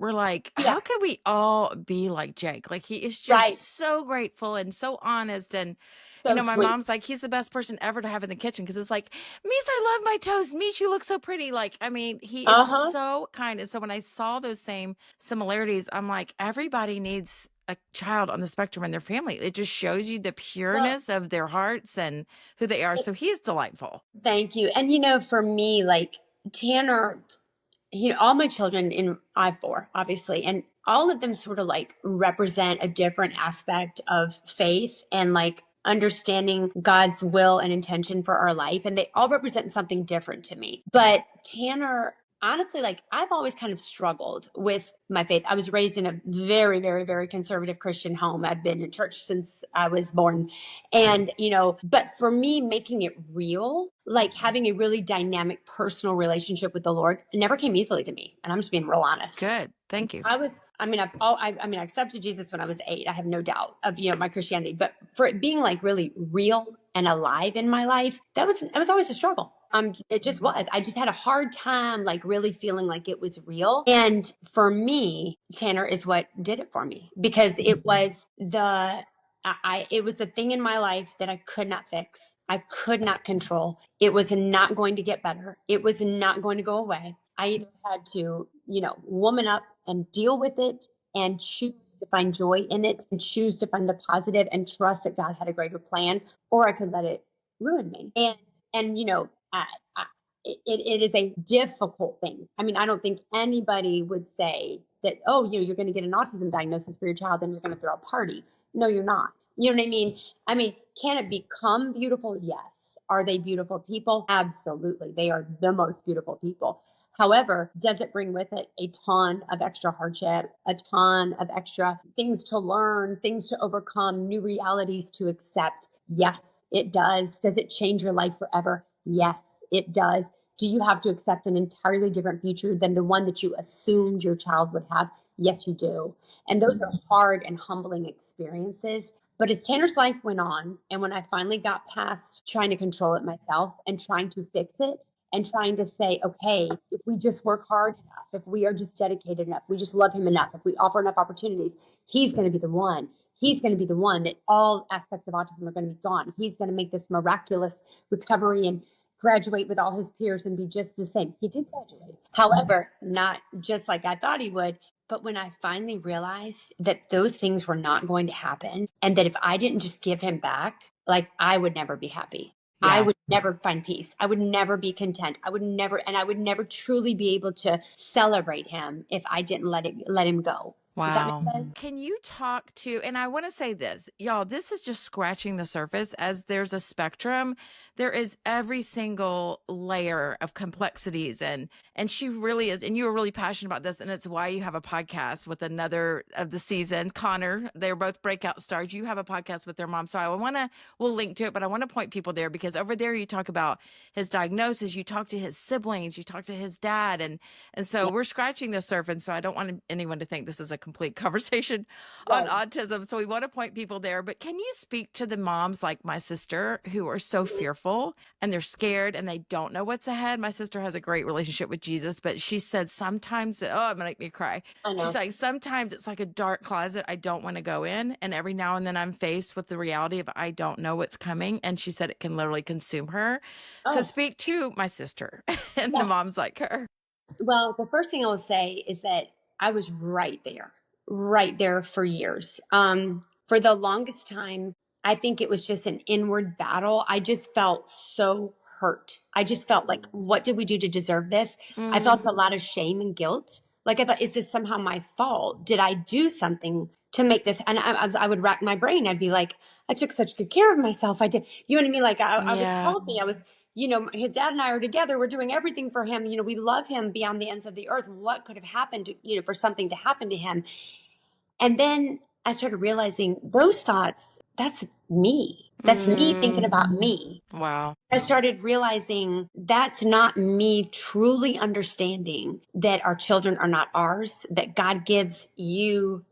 we're like, Yeah. how could we all be like Jake? Like, he is Right. just so grateful and so honest. And, So my sweet. mom's like, he's the best person ever to have in the kitchen. Cause it's like, Mies, I love my toast. Mies, you look so pretty. Like, I mean, he is Uh-huh. so kind. And so when I saw those same similarities, I'm like, everybody needs a child on the spectrum in their family. It just shows you the Well, pureness of their hearts and who they are. So he's delightful. thank you. And for me, like Tanner, all my children I have four, obviously, and all of them sort of like represent a different aspect of faith and like understanding God's will and intention for our life. And they all represent something different to me. But Tanner, honestly, like I've always kind of struggled with my faith. I was raised in a very, very, very conservative Christian home. I've been in church since I was born. And, but for me, making it real, like having a really dynamic personal relationship with the Lord, it never came easily to me. And I'm just being real honest. Good. Thank you. I accepted Jesus when I was 8. I have no doubt of, my Christianity, but for it being like really real and alive in my life, it was always a struggle. It just was. I just had a hard time, like really feeling like it was real. And for me, Tanner is what did it for me because it was it was the thing in my life that I could not fix. I could not control. It was not going to get better. It was not going to go away. I either had to, woman up and deal with it and choose to find joy in it and choose to find the positive and trust that God had a greater plan, or I could let it ruin me. And it is a difficult thing. I mean, I don't think anybody would say that, oh, you're going to get an autism diagnosis for your child and you're going to throw a party. No, you're not. You know what I mean? I mean, can it become beautiful? Yes. Are they beautiful people? Absolutely. They are the most beautiful people. However, does it bring with it a ton of extra hardship, a ton of extra things to learn, things to overcome, new realities to accept? Yes, it does. Does it change your life forever? Yes, it does. Do you have to accept an entirely different future than the one that you assumed your child would have? Yes, you do. And those are hard and humbling experiences. But as Tanner's life went on, and when I finally got past trying to control it myself and trying to fix it, and trying to say, okay, if we just work hard enough, if we are just dedicated enough, we just love him enough, if we offer enough opportunities, he's going to be the one. He's going to be the one that all aspects of autism are going to be gone. He's going to make this miraculous recovery and graduate with all his peers and be just the same. He did graduate. However, not just like I thought he would. But when I finally realized that those things were not going to happen and that if I didn't just give him back, like I would never be happy. I Yeah. would never find peace. I would never be content. I would never truly be able to celebrate him if I didn't let him go. Does that Wow. make sense? Can you talk to, and I want to say this, y'all, this is just scratching the surface as there's a spectrum. There is every single layer of complexities and she really is, and you are really passionate about this. And it's why you have a podcast with another of the season, Connor. They're both breakout stars. You have a podcast with their mom. So we'll link to it, but I want to point people there because over there you talk about his diagnosis, you talk to his siblings, you talk to his dad, and so Yeah. we're scratching the surface. So I don't want anyone to think this is a complete conversation on Right. autism. So we want to point people there. But can you speak to the moms like my sister who are so fearful and they're scared and they don't know what's ahead? My sister has a great relationship with Jesus, but she said sometimes, I'm going to make me cry. I She's know. like, sometimes it's like a dark closet I don't want to go in. And every now and then I'm faced with the reality of I don't know what's coming. And she said it can literally consume her. So Oh, speak to my sister and the yeah. moms like her. Well, the first thing I will say is that I was right there for years. For the longest time, I think it was just an inward battle. I just felt so hurt. I just felt like, what did we do to deserve this? I Mm, felt a lot of shame and guilt. Like I thought, is this somehow my fault? Did I do something to make this? And I would rack my brain. I'd be like, I took such good care of myself. I did. You know what I mean? Like I was yeah. healthy. I was, his dad and I are together. We're doing everything for him. We love him beyond the ends of the earth. What could have happened to, for something to happen to him? And then I started realizing those thoughts, that's me. That's me thinking Mm, about me. wow. I started realizing that's not me truly understanding that our children are not ours, that God gives you